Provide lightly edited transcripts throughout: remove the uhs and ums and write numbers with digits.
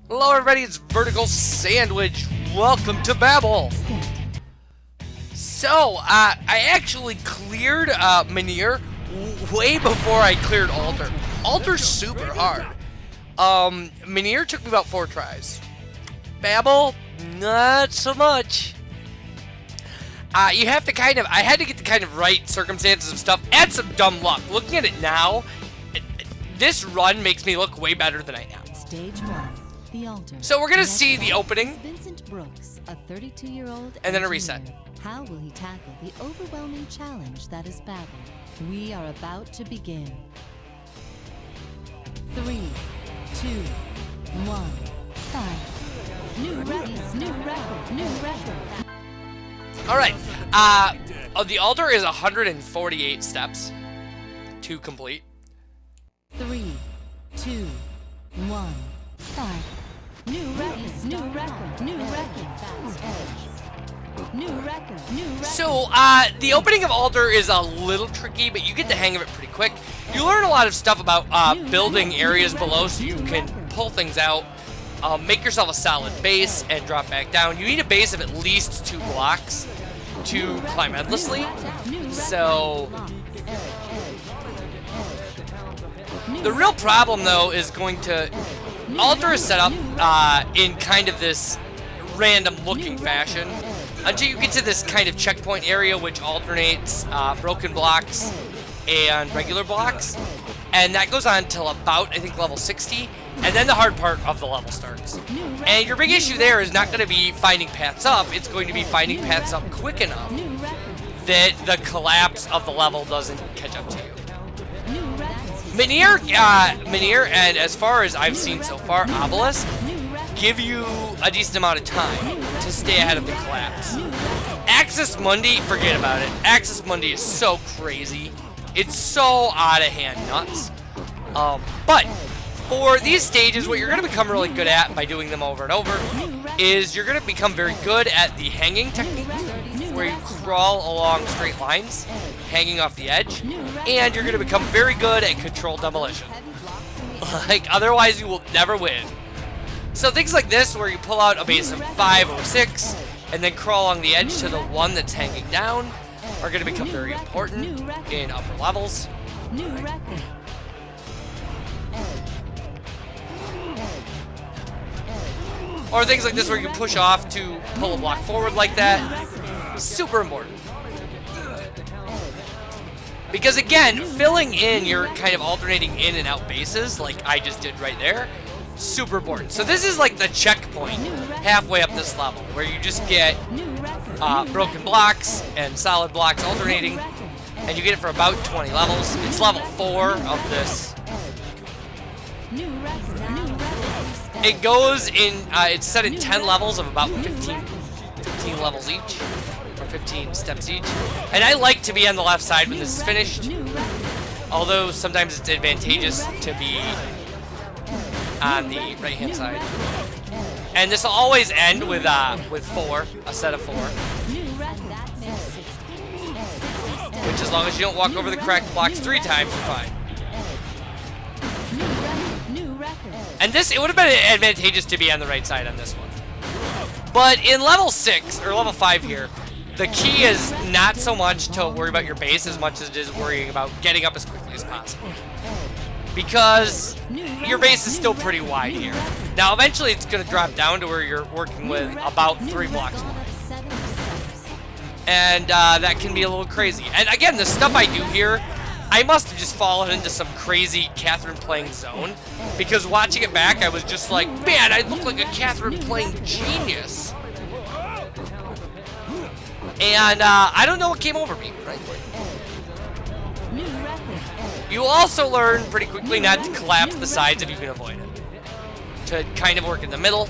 Hello everybody, it's VerticalSandwich. Welcome to Babel. So, I actually cleared Menhir way before I cleared Altar. Altar's super hard. Menhir took me about 4 tries. Babel, not so much. You have to I had to get the kind of right circumstances of stuff and some dumb luck. Looking at it now, this run makes me look way better than I am. Stage 1. The altar. So we're gonna see the opening, Vincent Brooks, a 32-year-old and then a reset. How will he tackle the overwhelming challenge that is Babel? We are about to begin. 3, 2, 1, fight. New record. All right. The altar is 148 steps to complete. 3, 2, 1, fight. New record. So, the opening of Altar is a little tricky, but you get the hang of it pretty quick. You learn a lot of stuff about building areas below so you can pull things out, make yourself a solid base, and drop back down. You need a base of at least 2 blocks to climb endlessly. So, the real problem, though, is going to... Altar is set up in kind of this random-looking fashion until you get to this kind of checkpoint area, which alternates broken blocks and regular blocks, and that goes on till about, I think, level 60, and then the hard part of the level starts. And your big issue there is not going to be finding paths up, it's going to be finding paths up quick enough that the collapse of the level doesn't catch up to you. Menhir, and as far as I've seen so far, Obelisk, give you a decent amount of time to stay ahead of the collapse. Axis Mundi, forget about it. Axis Mundi is so crazy. It's so out of hand nuts. But for these stages, what you're going to become really good at by doing them over and over is you're going to become very good at the hanging technique, where you crawl along straight lines, hanging off the edge, and you're going to become very good at controlled demolition. Like, otherwise you will never win. So things like this, where you pull out a base of 5 or 6, and then crawl along the edge to the one that's hanging down, are going to become very important in upper levels. Or things like this, where you push off to pull a block forward like that. Super important. Because again, filling in your kind of alternating in and out bases, like I just did right there, super important. So this is like the checkpoint halfway up this level, where you just get broken blocks and solid blocks alternating, and you get it for about 20 levels. It's level 4 of this. It goes in, it's set in 10 levels of about 15 levels each, or 15 steps each. And I like to be on the left side when this is finished, although sometimes it's advantageous to be on the right-hand side. And this will always end with 4, a set of 4. Which, as long as you don't walk over the cracked blocks 3 times, you're fine. And this, it would have been advantageous to be on the right side on this one. But in level 6, or level 5 here, the key is not so much to worry about your base as much as it is worrying about getting up as quickly as possible. Because your base is still pretty wide here. Now, eventually it's going to drop down to where you're working with about 3 blocks away. And that can be a little crazy. And again, the stuff I do here, I must have just fallen into some crazy Catherine playing zone, because watching it back, I was just like, man, I look like a Catherine playing genius. And I don't know what came over me, frankly. You also learn pretty quickly not to collapse the sides if you can avoid it. To kind of work in the middle.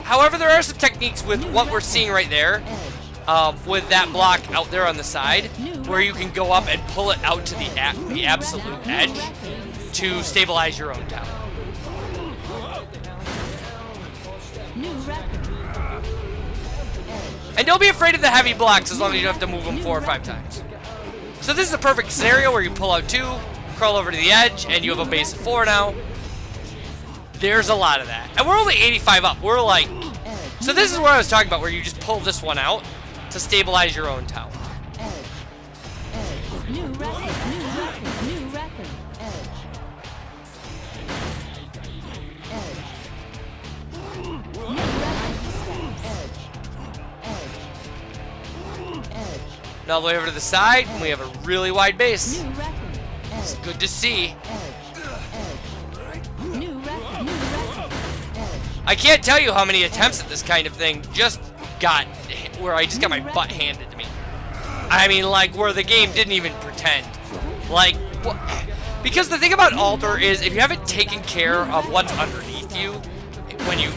However, there are some techniques with what we're seeing right there. With that block out there on the side, where you can go up and pull it out to the absolute edge to stabilize your own tower. And don't be afraid of the heavy blocks as long as you don't have to move them 4 or 5 times. So this is a perfect scenario where you pull out 2, crawl over to the edge, and you have a base of 4 now. There's a lot of that. And we're only 85 up. We're like... So this is what I was talking about, where you just pull this one out to stabilize your own tower. New record, new record, new record. And all the way over to the side, and we have a really wide base. New record. It's good to see. New record, new record. I can't tell you how many attempts at this kind of thing just got where I just got my butt handed to me. I mean, like, where the game didn't even pretend. Like, because the thing about Alter is if you haven't taken care of what's underneath you,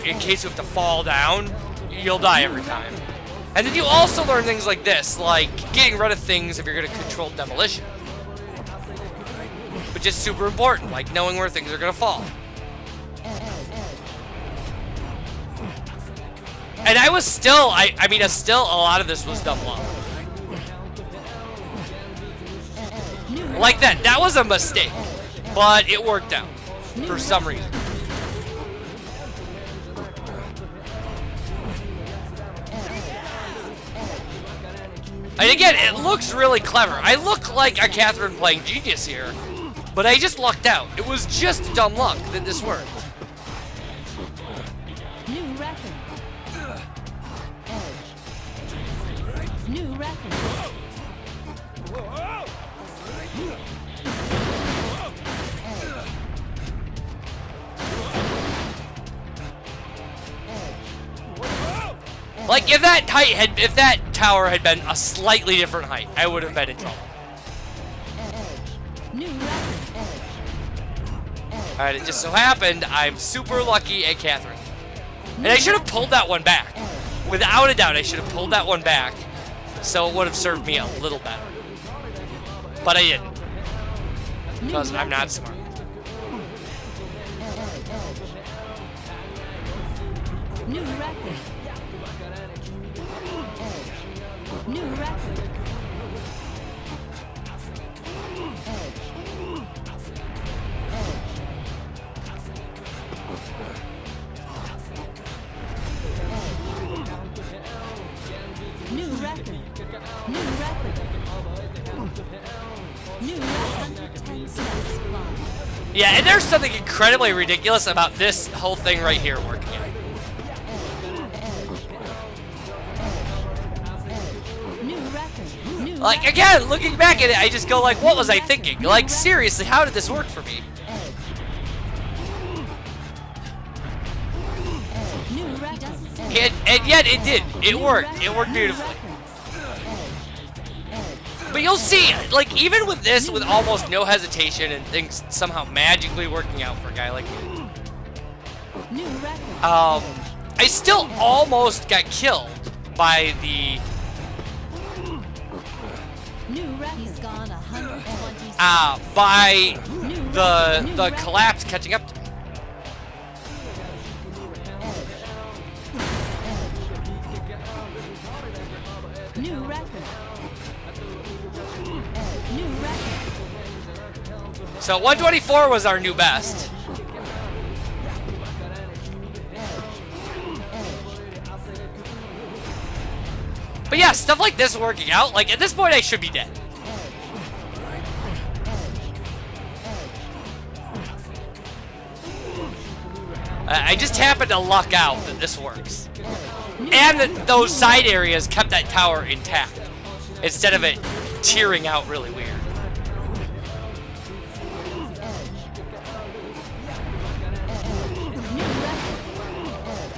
in case you have to fall down, you'll die every time. And then you also learn things like this, like getting rid of things if you're going to control demolition. Which is super important, like knowing where things are going to fall. And I was still, I mean, still a lot of this was dumb luck. Like that was a mistake, but it worked out for some reason. And again, it looks really clever. I look like a Catherine playing genius here, but I just lucked out. It was just dumb luck that this worked. New record. New record. Like if that tower had been a slightly different height, I would have been in trouble. New record. Alright, it just so happened I'm super lucky at Catherine. And I should have pulled that one back. Without a doubt, I should have pulled that one back, so it would have served me a little better. But I didn't. Because I'm not smart. New record. New record. New record. New record. New record. 10 steps climb. Yeah, and there's something incredibly ridiculous about this whole thing right here working out. New record. New Like, again, looking back at it, I just go like, what was I thinking? Like, seriously, how did this work for me? New record. And yet it did. It worked. It worked beautifully. But you'll see, like, even with this, with almost no hesitation and things somehow magically working out for a guy like me, New record. I still almost got killed by the New record. He's gone 120. by the collapse catching up to me. New record. New record. So 124 was our new best. But yeah, stuff like this working out, like at this point I should be dead. I just happened to luck out that this works. And that those side areas kept that tower intact, instead of it tearing out really weird.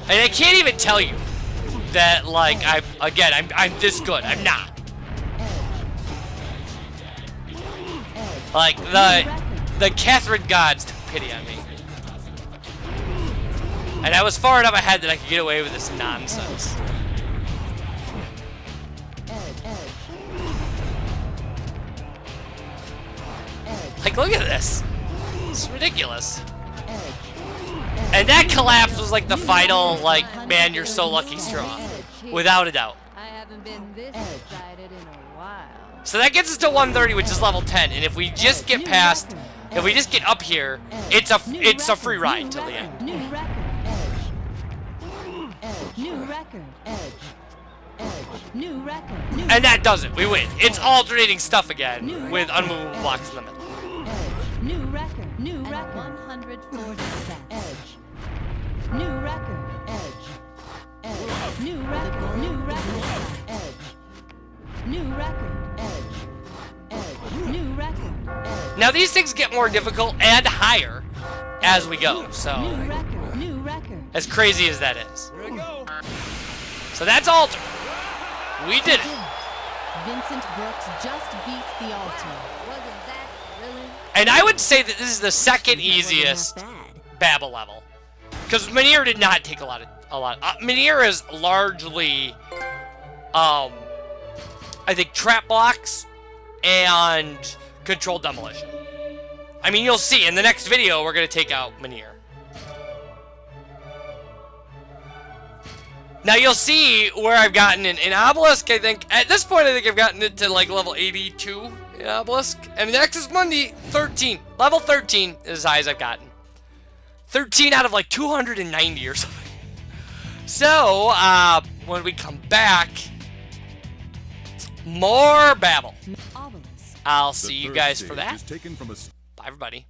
And I can't even tell you that, like, I'm this good. I'm not. Like, the Catherine gods took pity on me. And I was far enough ahead that I could get away with this nonsense. Like, look at this. It's ridiculous. And that collapse was like the final, like, man, you're so lucky straw. Without a doubt. I haven't been this excited in a while. So that gets us to 130, which is level 10. And if we just get past If we just get up here, it's a free ride till the end. New record. Edge. New record. Edge. New record. And that does it. We win. It's alternating stuff again with unmovable blocks in the middle. New record. New record. 140 steps. Edge. New record. Edge. New record. New record. Edge. New record. Edge. New record. Edge. Now these things get more difficult and higher as we go. So New record. New record. as crazy as that is. So that's altar. We did it. Vincent Brooks just beat the altar. Wasn't that really? And I would say that this is the second easiest Babel level, because Manir did not take a lot. Manir is largely, I think, trap blocks and controlled demolition. I mean, you'll see in the next video we're gonna take out Manir. Now you'll see where I've gotten in Obelisk. I think at this point I've gotten it to like level 82 in Obelisk, and Nexus Mundi 13. Level 13 is as high as I've gotten. 13 out of like 290 or something. So when we come back, more Babel. I'll see you guys for that. Bye everybody.